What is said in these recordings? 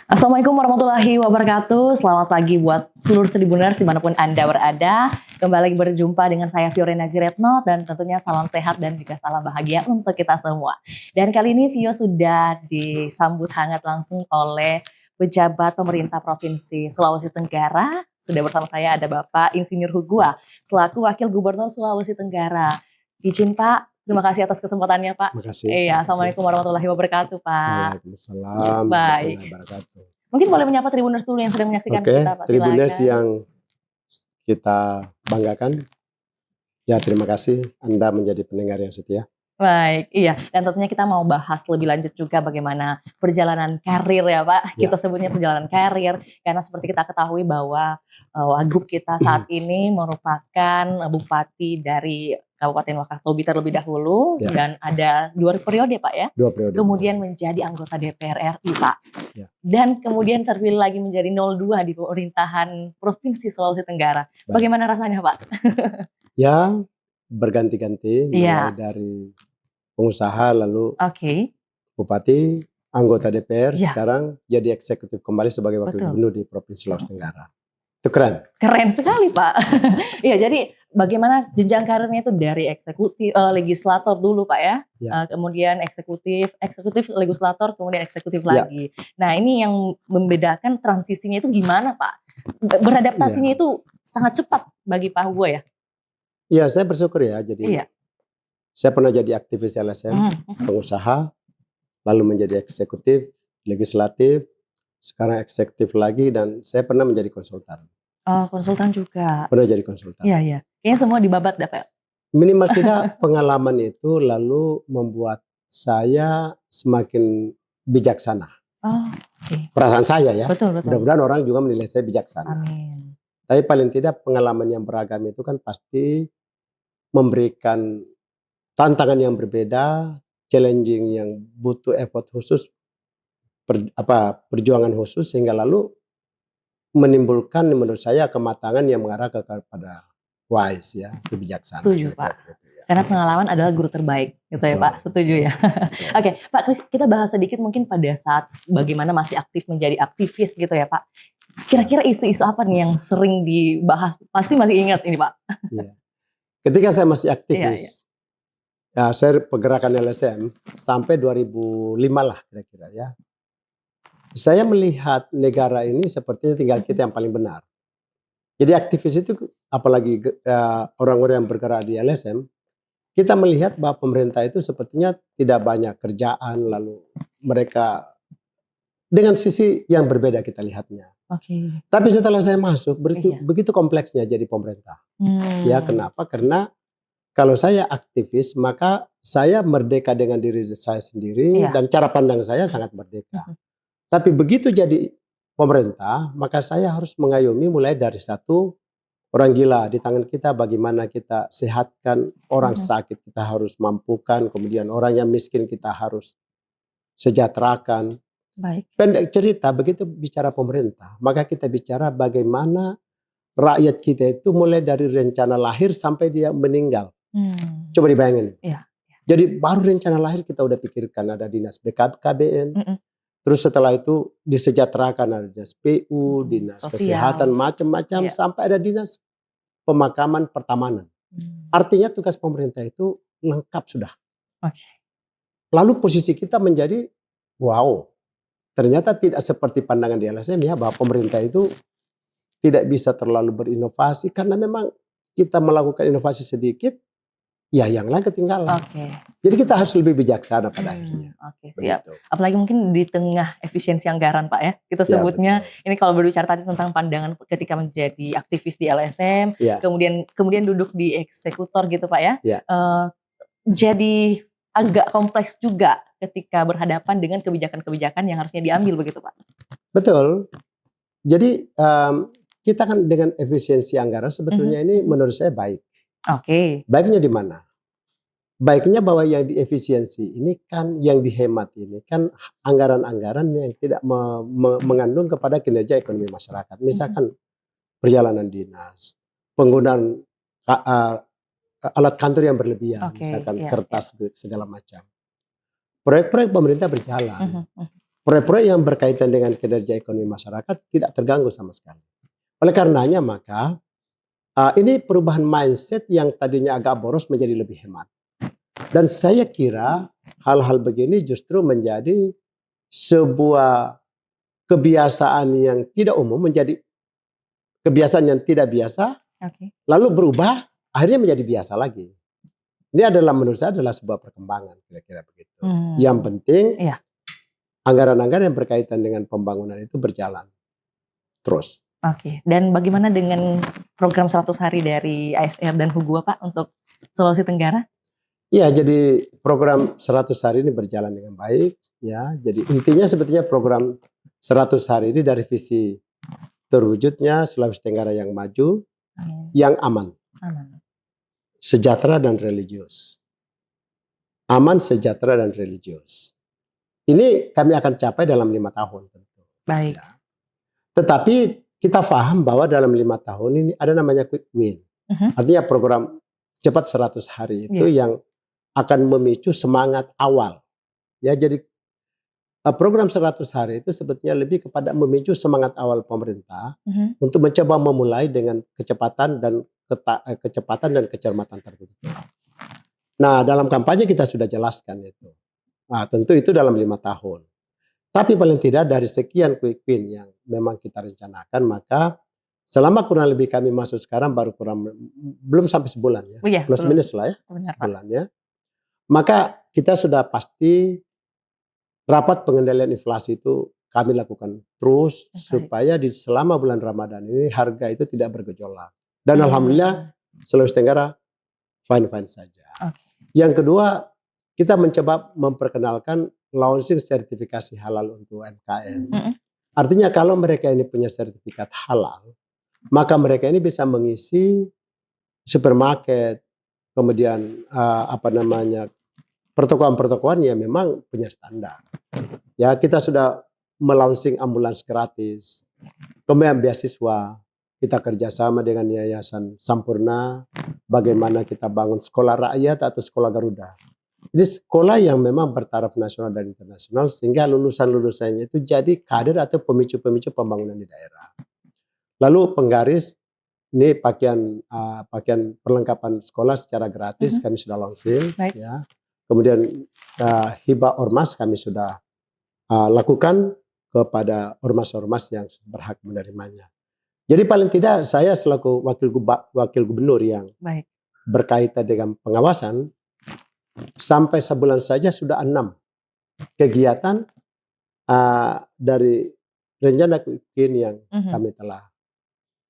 Assalamualaikum warahmatullahi wabarakatuh. Selamat pagi buat seluruh Tribuners dimanapun Anda berada. Kembali berjumpa dengan saya Fiorina Jiretno dan tentunya salam sehat dan juga salam bahagia untuk kita semua. Dan kali ini Vio sudah disambut hangat langsung oleh pejabat pemerintah Provinsi Sulawesi Tenggara. Sudah bersama saya ada Bapak Insinyur Hugua selaku Wakil Gubernur Sulawesi Tenggara. Izin Pak, terima kasih atas kesempatannya Pak. Terima kasih. Iya, Assalamualaikum warahmatullahi wabarakatuh Pak. Waalaikumsalam Baik. warahmatullahi wabarakatuh. Mungkin boleh menyapa Tribuners dulu yang sedang menyaksikan kita Pak. Tribuners Silakan. yang kita banggakan. Ya, terima kasih Anda menjadi pendengar yang setia. Baik, iya. Dan tentunya kita mau bahas lebih lanjut juga bagaimana perjalanan karir ya Pak. Ya. Kita sebutnya perjalanan karir karena seperti kita ketahui bahwa Wagub kita saat ini merupakan bupati dari Kabupaten Wakatobi terlebih dahulu. Ya. Dan ada 2 periode Pak ya. 2 periode. Kemudian menjadi anggota DPR RI Pak. Ya. Dan kemudian terpilih lagi menjadi 02 di pemerintahan Provinsi Sulawesi Tenggara. Baik. Bagaimana rasanya Pak? Ya, berganti-ganti Iya. mulai dari pengusaha lalu Oke. bupati, anggota DPR, Ya. sekarang jadi eksekutif kembali sebagai wakil Betul. gubernur di Provinsi Sulawesi Tenggara. Itu keren. Keren sekali Pak. Iya, jadi bagaimana jenjang karirnya itu dari eksekutif, legislator dulu Pak ya, Ya. kemudian eksekutif, legislator, kemudian eksekutif Ya. lagi. Nah ini yang membedakan transisinya itu gimana Pak? Beradaptasinya itu sangat cepat bagi Pak Hugo ya? Iya, saya bersyukur ya. Jadi Iya. saya pernah jadi aktivis LSM, pengusaha, lalu menjadi eksekutif, legislatif, sekarang eksekutif lagi, dan saya pernah menjadi konsultan. Oh, konsultan juga. Pernah jadi konsultan. Iya, iya. Kayaknya semua dibabat dah Pak. Minimal tidak pengalaman itu lalu membuat saya semakin bijaksana. Oh, oke. Perasaan saya ya. Betul, betul. Mudah-mudahan orang juga menilai saya bijaksana. Amin. Tapi paling tidak pengalaman yang beragam itu kan pasti memberikan tantangan yang berbeda, challenging yang butuh effort khusus, perjuangan khusus, sehingga lalu menimbulkan menurut saya kematangan yang mengarah kepada wise ya, kebijaksanaan. Setuju Pak. Gitu ya. Karena pengalaman adalah guru terbaik, gitu ya Betul. Pak. Setuju ya. Oke, Pak, kita bahas sedikit mungkin pada saat bagaimana masih aktif menjadi aktivis gitu ya Pak. Kira-kira isu-isu apa nih yang sering dibahas? Pasti masih ingat ini Pak. Iya. Ketika saya masih aktivis, ya saya pergerakan LSM sampai 2005 lah kira-kira ya. Saya melihat negara ini sepertinya tinggal kita yang paling benar. Jadi aktivis itu apalagi orang-orang yang bergerak di LSM, kita melihat bahwa pemerintah itu sepertinya tidak banyak kerjaan, lalu mereka dengan sisi yang berbeda kita lihatnya. Oke. Tapi setelah saya masuk, begitu kompleksnya jadi pemerintah. Ya, kenapa? Karena kalau saya aktivis, maka saya merdeka dengan diri saya sendiri, dan cara pandang saya sangat merdeka. Tapi begitu jadi pemerintah, maka saya harus mengayomi mulai dari satu, orang gila di tangan kita, bagaimana kita sehatkan, orang sakit kita harus mampukan, kemudian orang yang miskin kita harus sejahterakan. Baik. Pendek cerita, begitu bicara pemerintah, maka kita bicara bagaimana rakyat kita itu mulai dari rencana lahir sampai dia meninggal. Coba dibayangin. Iya. Jadi baru rencana lahir kita udah pikirkan ada dinas BKBN. Terus setelah itu disejahterakan ada dinas PU, dinas kesehatan, macam-macam, sampai ada dinas pemakaman pertamanan. Artinya tugas pemerintah itu lengkap sudah. Lalu posisi kita menjadi wow. Ternyata tidak seperti pandangan di LSM ya, bahwa pemerintah itu tidak bisa terlalu berinovasi karena memang kita melakukan inovasi sedikit, ya yang lain ketinggalan. Jadi kita harus lebih bijaksana pada akhirnya. Siap. Apalagi mungkin di tengah efisiensi anggaran Pak ya. Kita sebutnya ini kalau berbicara tadi tentang pandangan ketika menjadi aktivis di LSM, kemudian duduk di eksekutor gitu Pak ya. Jadi agak kompleks juga ketika berhadapan dengan kebijakan-kebijakan yang harusnya diambil begitu Pak. Betul. Jadi kita kan dengan efisiensi anggaran sebetulnya ini menurut saya baik. Baiknya di mana? Baiknya bahwa yang diefisiensi ini kan, yang dihemat ini kan anggaran-anggaran yang tidak mengandung kepada kinerja ekonomi masyarakat. Misalkan perjalanan dinas, penggunaan alat kantor yang berlebihan, misalkan kertas segala macam. Proyek-proyek pemerintah berjalan. proyek-proyek yang berkaitan dengan kinerja ekonomi masyarakat tidak terganggu sama sekali. Oleh karenanya maka ini perubahan mindset yang tadinya agak boros menjadi lebih hemat. Dan saya kira hal-hal begini justru menjadi sebuah kebiasaan yang tidak umum menjadi kebiasaan yang tidak biasa, lalu berubah akhirnya menjadi biasa lagi. Ini adalah menurut saya adalah sebuah perkembangan kira-kira begitu. Yang penting anggaran-anggaran yang berkaitan dengan pembangunan itu berjalan terus. Oke, dan bagaimana dengan program 100 hari dari ASR dan Hugua Pak untuk Sulawesi Tenggara? Ya, jadi program 100 hari ini berjalan dengan baik. Ya, jadi intinya sebetulnya program 100 hari ini dari visi terwujudnya Sulawesi Tenggara yang maju, yang aman, sejahtera dan religius. Aman, sejahtera dan religius. Ini kami akan capai dalam 5 tahun tentu. Baik. Ya. Tetapi kita paham bahwa dalam 5 tahun ini ada namanya quick win. Artinya program cepat 100 hari itu yang akan memicu semangat awal. Ya, jadi program 100 hari itu sebetulnya lebih kepada memicu semangat awal pemerintah untuk mencoba memulai dengan kecepatan dan kecermatan tertentu. Nah, dalam kampanye kita sudah jelaskan itu. Nah, tentu itu dalam 5 tahun. Tapi paling tidak dari sekian quick win yang memang kita rencanakan, maka selama kurang lebih kami masuk sekarang baru belum sampai sebulan ya, plus minus lah ya, sebulan ya. Maka kita sudah pasti rapat pengendalian inflasi itu kami lakukan terus supaya di selama bulan Ramadan ini harga itu tidak bergejolak. Dan alhamdulillah Sulawesi Tenggara fine-fine saja. Yang kedua, kita mencoba memperkenalkan launching sertifikasi halal untuk UMKM. Artinya kalau mereka ini punya sertifikat halal, maka mereka ini bisa mengisi supermarket, kemudian pertokoan-pertokoan yang memang punya standar. Ya, kita sudah melaunching ambulans gratis, kemudian beasiswa, kita kerjasama dengan Yayasan Sampurna, bagaimana kita bangun sekolah rakyat atau sekolah Garuda. Jadi sekolah yang memang bertaraf nasional dan internasional sehingga lulusan-lulusannya itu jadi kader atau pemicu-pemicu pembangunan di daerah. Lalu penggaris, ini pakaian perlengkapan sekolah secara gratis kami sudah launching. Ya. Kemudian hibah ormas kami sudah lakukan kepada ormas-ormas yang berhak menerimanya. Jadi paling tidak saya selaku wakil gubernur yang berkaitan dengan pengawasan, sampai sebulan saja sudah 6 kegiatan dari rencana quick win yang kami telah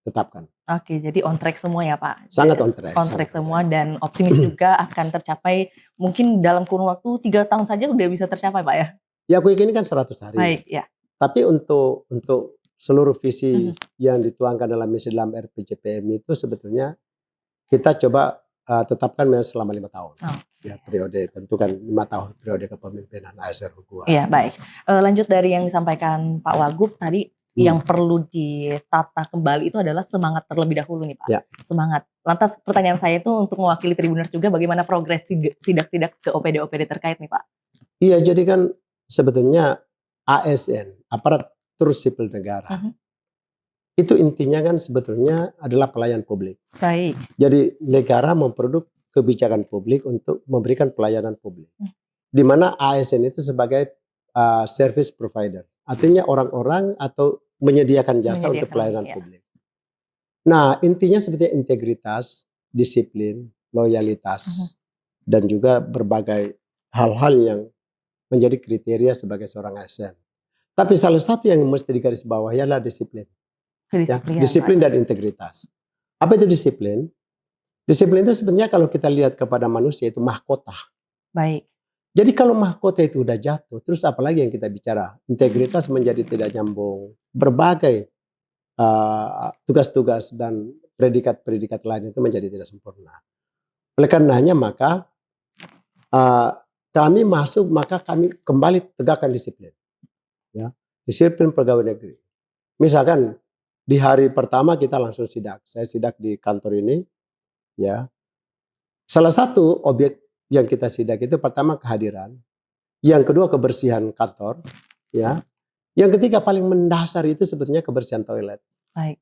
tetapkan. Oke, jadi on track semua ya Pak? Sangat on track. On track semua dan optimis juga akan tercapai mungkin dalam kurun waktu 3 tahun saja udah bisa tercapai Pak ya? Ya quick win ini kan 100 hari. Baik, ya. Tapi untuk seluruh visi yang dituangkan dalam misi dalam RPJPM itu sebetulnya kita coba tetapkan selama 5 tahun. Ya, periode tentu kan 5 tahun periode kepemimpinan ASR Hugua. Iya, baik. Lanjut dari yang disampaikan Pak Wagub tadi, yang perlu ditata kembali itu adalah semangat terlebih dahulu nih Pak. Ya. Semangat. Lantas pertanyaan saya itu untuk mewakili Tribuners juga, bagaimana progres sidak-sidak ke OPD-OPD terkait nih Pak? Iya, jadi kan sebetulnya ASN, aparatur sipil negara, itu intinya kan sebetulnya adalah pelayan publik. Baik. Jadi negara memproduk kebijakan publik untuk memberikan pelayanan publik. Di mana ASN itu sebagai service provider. Artinya orang-orang atau menyediakan jasa untuk pelayanan publik. Nah, intinya sebetulnya integritas, disiplin, loyalitas, dan juga berbagai hal-hal yang menjadi kriteria sebagai seorang ASN. Tapi salah satu yang mesti digarisbawahi adalah disiplin. Disiplin dan integritas. Apa itu disiplin? Disiplin itu sebenarnya kalau kita lihat kepada manusia itu mahkota. Baik. Jadi kalau mahkota itu udah jatuh, terus apalagi yang kita bicara? Integritas menjadi tidak nyambung. Berbagai tugas-tugas dan predikat-predikat lain itu menjadi tidak sempurna. Oleh karenanya maka kami masuk, maka kami kembali tegakkan disiplin. Ya, disiplin pegawai negeri. Misalkan di hari pertama kita langsung sidak. Saya sidak di kantor ini. Ya, salah satu objek yang kita sidak itu pertama kehadiran, yang kedua kebersihan kantor, ya. Yang ketiga paling mendasar itu sebetulnya kebersihan toilet. Baik.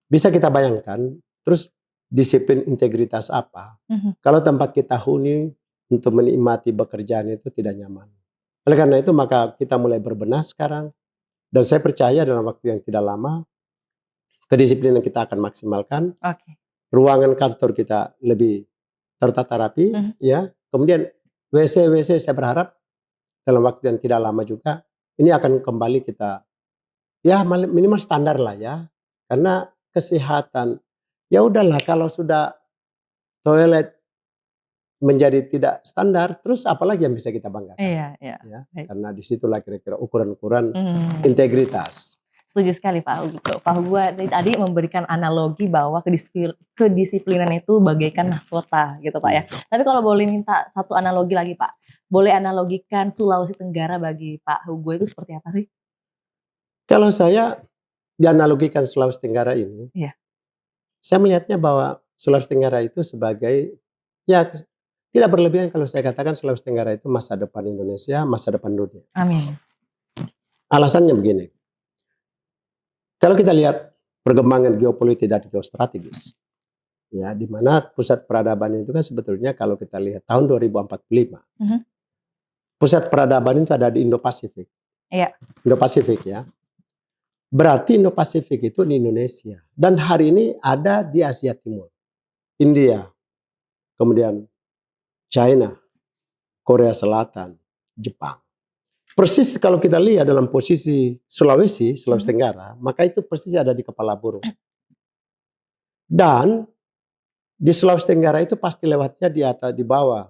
Bisa kita bayangkan, terus disiplin integritas apa? Kalau tempat kita huni untuk menikmati bekerjaan itu tidak nyaman. Oleh karena itu maka kita mulai berbenah sekarang. Dan saya percaya dalam waktu yang tidak lama, kedisiplinan kita akan maksimalkan. Ruangan kantor kita lebih tertata rapi, ya. Kemudian WC saya berharap dalam waktu yang tidak lama juga ini akan kembali kita ya minimal standar lah ya. Karena kesehatan ya udahlah kalau sudah toilet menjadi tidak standar, terus apalagi yang bisa kita banggakan? Iya. Ya, karena disitulah kira-kira ukuran-ukuran integritas. Setuju sekali Pak Hugo. Pak Hugo tadi memberikan analogi bahwa kedisiplinan itu bagaikan mahkota gitu Pak ya. Tapi kalau boleh minta satu analogi lagi Pak, boleh analogikan Sulawesi Tenggara bagi Pak Hugo itu seperti apa sih? Kalau saya dianalogikan Sulawesi Tenggara ini, saya melihatnya bahwa Sulawesi Tenggara itu sebagai ya tidak berlebihan kalau saya katakan Sulawesi Tenggara itu masa depan Indonesia, masa depan dunia. Amin. Alasannya begini. Kalau kita lihat perkembangan geopolitik dan geostrategis, ya di mana pusat peradaban itu kan sebetulnya kalau kita lihat tahun 2045, pusat peradaban itu ada di Indo-Pasifik. Iya. Indo-Pasifik ya. Berarti Indo-Pasifik itu di Indonesia. Dan hari ini ada di Asia Timur. India, kemudian China, Korea Selatan, Jepang. Persis kalau kita lihat dalam posisi Sulawesi Tenggara, maka itu persis ada di kepala burung. Dan di Sulawesi Tenggara itu pasti lewatnya di atas, di bawah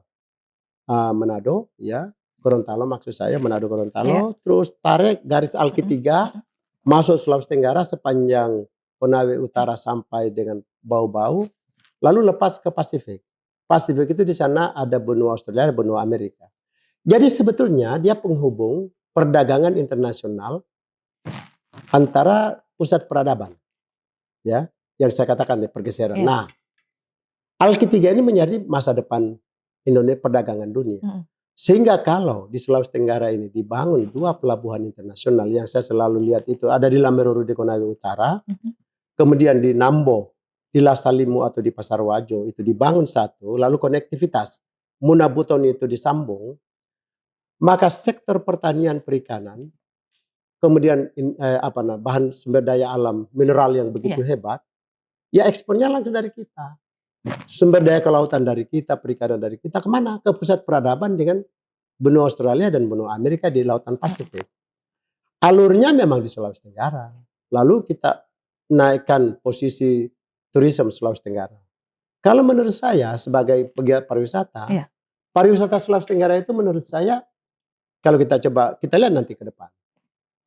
Manado, ya, Gorontalo maksud saya, Manado Gorontalo, terus tarik garis alki 3 masuk Sulawesi Tenggara sepanjang Konawe Utara sampai dengan Bau-Bau, lalu lepas ke Pasifik. Pasifik itu di sana ada benua Australia, benua Amerika. Jadi sebetulnya dia penghubung perdagangan internasional antara pusat peradaban, ya, yang saya katakan pergeseran. Nah, alki 3 ini menjadi masa depan Indonesia perdagangan dunia. Sehingga kalau di Sulawesi Tenggara ini dibangun 2 pelabuhan internasional yang saya selalu lihat itu ada di Lameruru di Konawe Utara, kemudian di Nambo, di Lasalimu atau di Pasar Wajo itu dibangun satu, lalu konektivitas Munabuton itu disambung, maka sektor pertanian perikanan, kemudian bahan sumber daya alam mineral yang begitu hebat, ya ekspornya langsung dari kita. Sumber daya kelautan dari kita, perikanan dari kita, kemana? Ke pusat peradaban dengan benua Australia dan benua Amerika di Lautan Pasifik. Alurnya memang di Sulawesi Tenggara. Lalu kita naikkan posisi turisme Sulawesi Tenggara. Kalau menurut saya sebagai pegiat pariwisata, pariwisata Sulawesi Tenggara itu menurut saya, kalau kita coba, kita lihat nanti ke depan.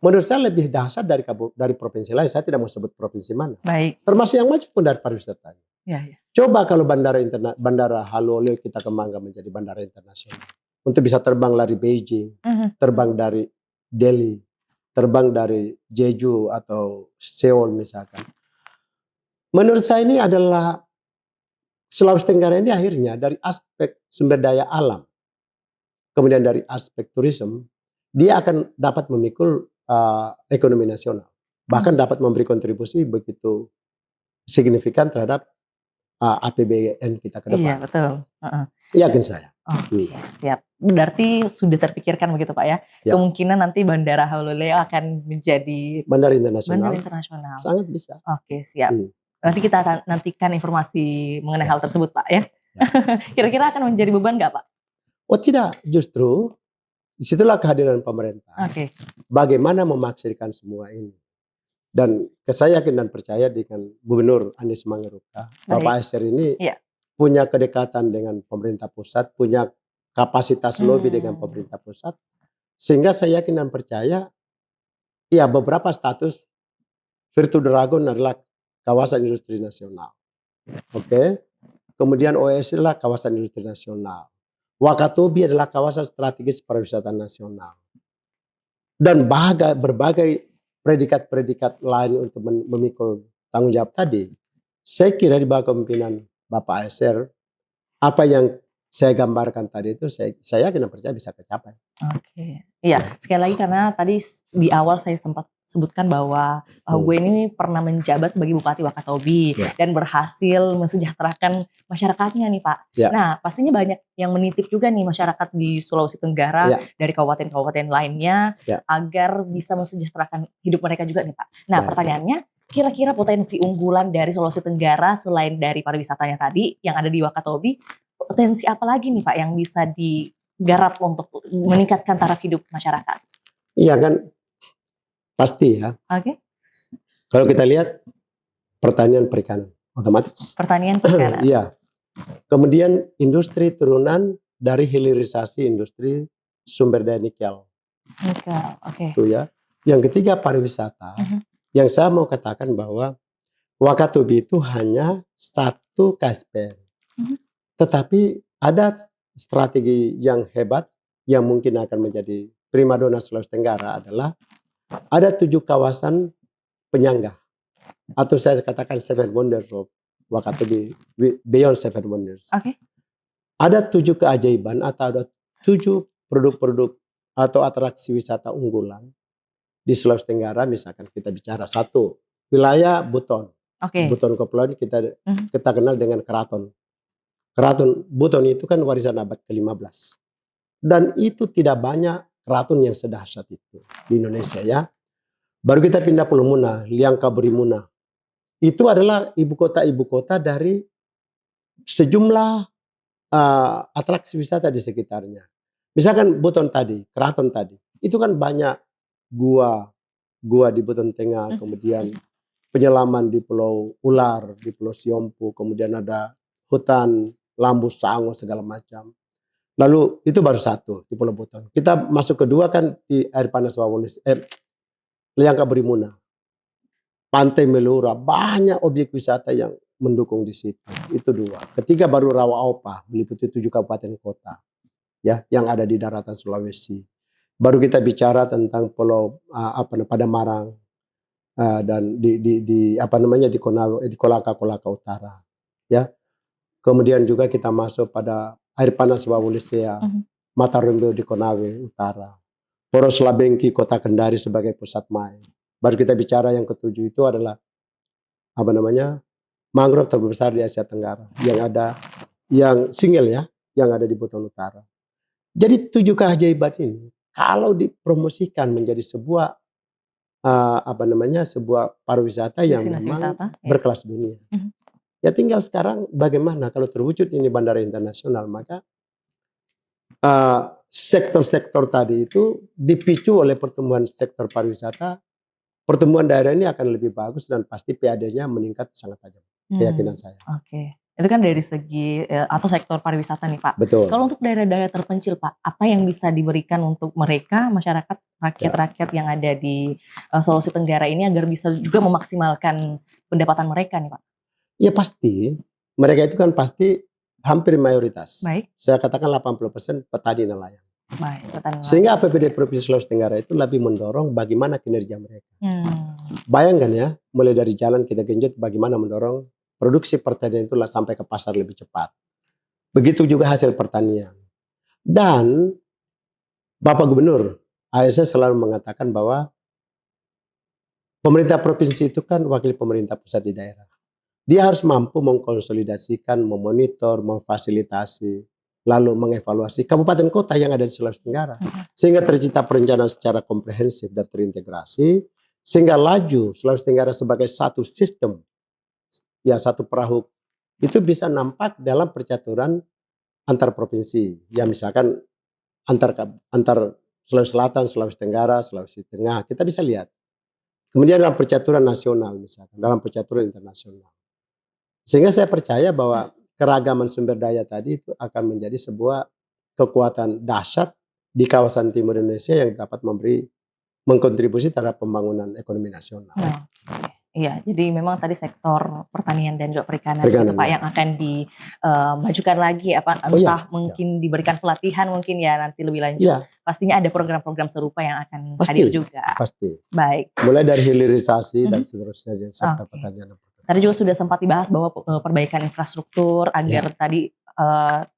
Menurut saya lebih dahsyat dari provinsi lain. Saya tidak mau sebut provinsi mana. Baik. Termasuk yang maju pun dari pariwisata. Coba kalau bandara Haloleo kita kembangkan menjadi bandara internasional. Untuk bisa terbang dari Beijing, terbang dari Delhi, terbang dari Jeju atau Seoul misalkan. Menurut saya ini adalah Sulawesi Tenggara ini akhirnya dari aspek sumber daya alam, kemudian dari aspek turisme, dia akan dapat memikul ekonomi nasional. Bahkan dapat memberi kontribusi begitu signifikan terhadap APBN kita ke depan. Iya betul. Yakin saya. Oke, siap. Berarti sudah terpikirkan begitu Pak ya? Kemungkinan nanti Bandara Haloleo akan menjadi bandara internasional. Sangat bisa. Oke, siap. Nanti kita nantikan informasi mengenai hal tersebut Pak ya. Kira-kira akan menjadi beban nggak Pak? Oh tidak, justru disitulah kehadiran pemerintah. Bagaimana memaksimalkan semua ini. Dan saya yakin dan percaya dengan Gubernur Anies Mangeruka, Bapak Aser ini punya kedekatan dengan pemerintah pusat, punya kapasitas lobby dengan pemerintah pusat, sehingga saya yakin dan percaya, ya beberapa status Virtu Dragon adalah kawasan industri nasional. Kemudian OSI adalah kawasan industri nasional. Wakatobi adalah kawasan strategis pariwisata nasional. Dan berbagai predikat-predikat lain untuk memikul tanggung jawab tadi. Saya kira di bawah kepemimpinan Bapak Aser, apa yang saya gambarkan tadi itu saya yakin dan percaya bisa tercapai. Oke. Iya, sekali lagi karena tadi di awal saya sempat sebutkan bahwa gue ini pernah menjabat sebagai Bupati Wakatobi dan berhasil mensejahterakan masyarakatnya nih Pak. Nah, pastinya banyak yang menitip juga nih masyarakat di Sulawesi Tenggara dari kabupaten-kabupaten lainnya agar bisa mensejahterakan hidup mereka juga nih Pak. Nah, pertanyaannya, kira-kira potensi unggulan dari Sulawesi Tenggara selain dari pariwisatanya tadi yang ada di Wakatobi, potensi apa lagi nih Pak yang bisa digarap untuk meningkatkan taraf hidup masyarakat? Iya kan, pasti ya. Oke. Kalau kita lihat pertanian perikanan, otomatis. Pertanian perikanan. Iya. Kemudian industri turunan dari hilirisasi industri sumber daya nikel. Nikel, oke. Itu ya. Yang ketiga pariwisata. Yang saya mau katakan bahwa Wakatobi itu hanya satu KSPN. Tetapi ada strategi yang hebat yang mungkin akan menjadi primadona Sulawesi Tenggara adalah ada 7 kawasan penyangga atau saya katakan 7 wonders of Wakatobi, beyond 7 wonders. Ada 7 keajaiban atau ada 7 produk-produk atau atraksi wisata unggulan di Sulawesi Tenggara. Misalkan kita bicara satu wilayah Buton. Buton Kepulauan kita kenal dengan keraton. Keraton Buton itu kan warisan abad ke-15. Dan itu tidak banyak keraton yang sedahsyat itu di Indonesia ya. Baru kita pindah Pulau Muna, Liangkaburimuna. Itu adalah ibu kota dari sejumlah atraksi wisata di sekitarnya. Misalkan Buton tadi, keraton tadi. Itu kan banyak gua di Buton Tengah, kemudian penyelaman di Pulau Ular, di Pulau Siompu, kemudian ada hutan Lambu Sango segala macam. Lalu itu baru satu di Pulau Buton. Kita masuk kedua kan di air panas Wawolis, Liangkaburimuna. Pantai Melura, banyak objek wisata yang mendukung di situ. Itu 2. Ketiga baru Rawa Aupa, meliputi 7 kabupaten kota ya yang ada di daratan Sulawesi. Baru kita bicara tentang Pulau Padamarang dan di Konawe, di Kolaka Utara ya. Kemudian juga kita masuk pada air panas Wawolisea, Matarembo di Konawe Utara, Poros Labengki Kota Kendari sebagai pusat main. Baru kita bicara yang ketujuh itu adalah mangrove terbesar di Asia Tenggara yang single ya, yang ada di Buton Utara. Jadi 7 keajaiban ini kalau dipromosikan menjadi sebuah sebuah pariwisata yang memang berkelas dunia. Ya tinggal sekarang bagaimana kalau terwujud ini bandara internasional, maka sektor-sektor tadi itu dipicu oleh pertumbuhan sektor pariwisata, pertumbuhan daerah ini akan lebih bagus dan pasti PAD-nya meningkat sangat tajam. Keyakinan saya. Oke. Itu kan dari segi atau sektor pariwisata nih Pak. Betul. Kalau untuk daerah-daerah terpencil Pak, apa yang bisa diberikan untuk mereka, masyarakat, rakyat-rakyat yang ada di Sulawesi Tenggara ini agar bisa juga memaksimalkan pendapatan mereka nih Pak? Ya pasti, mereka itu kan pasti hampir mayoritas. Baik. Saya katakan 80% petani nelayan. Baik, petani nelayan. Sehingga APBD Provinsi Sulawesi Tenggara itu lebih mendorong bagaimana kinerja mereka. Bayangkan ya, mulai dari jalan kita genjot bagaimana mendorong produksi pertanian itu sampai ke pasar lebih cepat. Begitu juga hasil pertanian. Dan Bapak Gubernur ASN selalu mengatakan bahwa pemerintah provinsi itu kan wakil pemerintah pusat di daerah. Dia harus mampu mengkonsolidasikan, memonitor, memfasilitasi, lalu mengevaluasi kabupaten kota yang ada di Sulawesi Tenggara. Sehingga tercipta perencanaan secara komprehensif dan terintegrasi, sehingga laju Sulawesi Tenggara sebagai satu sistem, ya satu perahu, itu bisa nampak dalam percaturan antar provinsi. Ya misalkan antar Sulawesi Selatan, Sulawesi Tenggara, Sulawesi Tengah, kita bisa lihat. Kemudian dalam percaturan nasional misalkan, dalam percaturan internasional. Sehingga saya percaya bahwa keragaman sumber daya tadi itu akan menjadi sebuah kekuatan dahsyat di kawasan timur Indonesia yang dapat mengkontribusi terhadap pembangunan ekonomi nasional. Iya, jadi memang tadi sektor pertanian dan juga perikanan itu Pak yang akan dimajukan lagi mungkin diberikan pelatihan mungkin ya nanti lebih lanjut. Ya. Pastinya ada program-program serupa yang akan hadir juga. Pasti. Baik. Mulai dari hilirisasi dan seterusnya di sektor pertanian. Tadi juga sudah sempat dibahas bahwa perbaikan infrastruktur agar tadi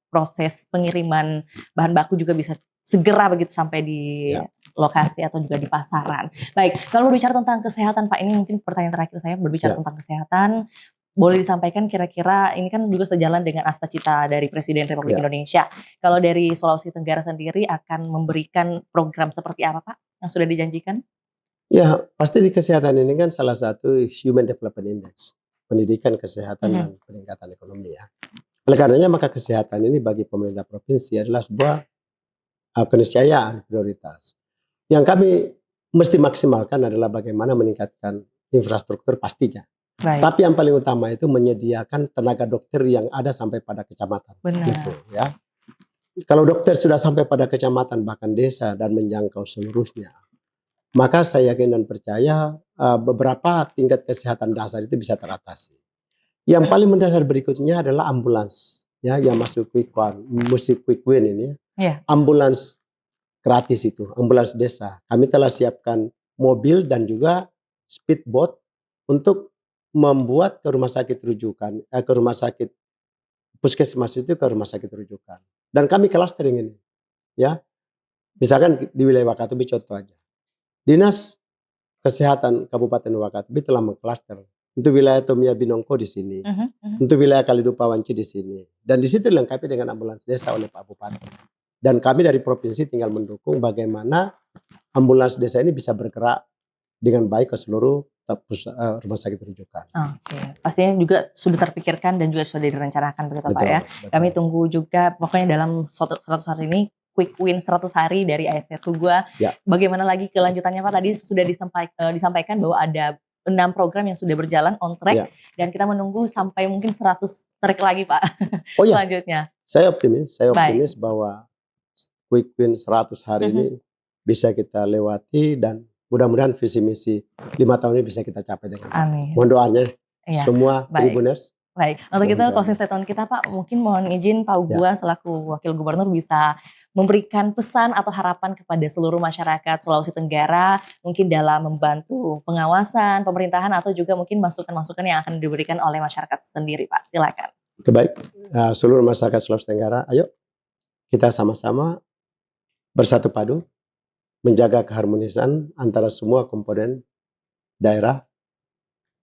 proses pengiriman bahan baku juga bisa segera begitu sampai di lokasi atau juga di pasaran. Baik, kalau berbicara tentang kesehatan Pak, ini mungkin pertanyaan terakhir saya berbicara tentang kesehatan. Boleh disampaikan kira-kira ini kan juga sejalan dengan asta cita dari Presiden Republik Indonesia. Kalau dari Sulawesi Tenggara sendiri akan memberikan program seperti apa Pak yang sudah dijanjikan? Ya, pasti di kesehatan ini kan salah satu Human Development Index, pendidikan, kesehatan, dan peningkatan ekonomi ya. Oleh karenanya maka kesehatan ini bagi pemerintah provinsi adalah sebuah keniscayaan prioritas. Yang kami mesti maksimalkan adalah bagaimana meningkatkan infrastruktur pastinya. Baik. Tapi yang paling utama itu menyediakan tenaga dokter yang ada sampai pada kecamatan. Benar. Gitu, ya. Kalau dokter sudah sampai pada kecamatan bahkan desa dan menjangkau seluruhnya, maka saya yakin dan percaya beberapa tingkat kesehatan dasar itu bisa teratasi. Yang paling mendasar berikutnya adalah ambulans, ya, yang masuk quick win ini. Ambulans gratis itu, ambulans desa. Kami telah siapkan mobil dan juga speedboat untuk membuat ke rumah sakit rujukan, ke rumah sakit puskesmas itu ke rumah sakit rujukan. Dan kami clustering ini, ya. Misalkan di wilayah Wakatobi contoh aja. Dinas Kesehatan Kabupaten Wakatobi telah mengklaster. Untuk wilayah Tomia Binongko di sini, untuk wilayah Kalidupa Wanci di sini. Dan di situ dilengkapi dengan ambulans desa oleh Pak Bupati. Dan kami dari provinsi tinggal mendukung bagaimana ambulans desa ini bisa bergerak dengan baik ke seluruh rumah sakit rujukan. Oke, pastinya juga sudah terpikirkan dan juga sudah direncanakan begitu Pak ya. Betul. Kami tunggu juga pokoknya dalam 100 hari ini quick win 100 hari dari ASR Hugua. Bagaimana lagi kelanjutannya Pak? Tadi sudah disampaikan bahwa ada 6 program yang sudah berjalan on track dan kita menunggu sampai mungkin 100 track lagi Pak. Selanjutnya. Saya optimis bahwa quick win 100 hari ini bisa kita lewati dan mudah-mudahan visi misi 5 tahun ini bisa kita capai dengan baik. Mohon doanya semua Tribuners. Baik, untuk itu closing statement kita Pak, mungkin mohon izin Pak Hugua selaku Wakil Gubernur bisa memberikan pesan atau harapan kepada seluruh masyarakat Sulawesi Tenggara mungkin dalam membantu pengawasan, pemerintahan atau juga mungkin masukan-masukan yang akan diberikan oleh masyarakat sendiri Pak, silakan. Baik, seluruh masyarakat Sulawesi Tenggara, ayo kita sama-sama bersatu padu menjaga keharmonisan antara semua komponen daerah,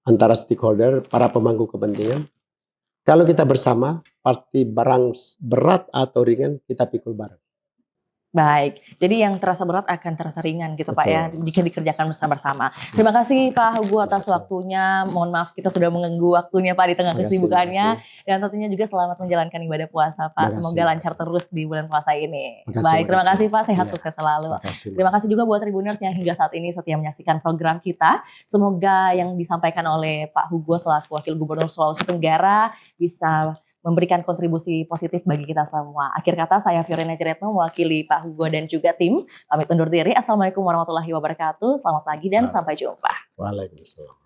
antara stakeholder, para pemangku kepentingan. Kalau kita bersama, pasti barang berat atau ringan kita pikul bareng. Baik, jadi yang terasa berat akan terasa ringan gitu Pak ya, jika dikerjakan bersama-sama. Terima kasih Pak Hugua atas waktunya, mohon maaf kita sudah mengganggu waktunya Pak di tengah kesibukannya. Dan tentunya juga selamat menjalankan ibadah puasa Pak, semoga lancar terus di bulan puasa ini. Baik, terima kasih Pak, sehat sukses selalu. Terima kasih juga buat Tribuners yang hingga saat ini setia menyaksikan program kita. Semoga yang disampaikan oleh Pak Hugua selaku Wakil Gubernur Sulawesi Tenggara bisa memberikan kontribusi positif bagi kita semua. Akhir kata saya Fiorina Ciretno mewakili Pak Hugua dan juga tim. Pamit undur diri. Assalamualaikum warahmatullahi wabarakatuh. Selamat pagi dan sampai jumpa. Waalaikumsalam.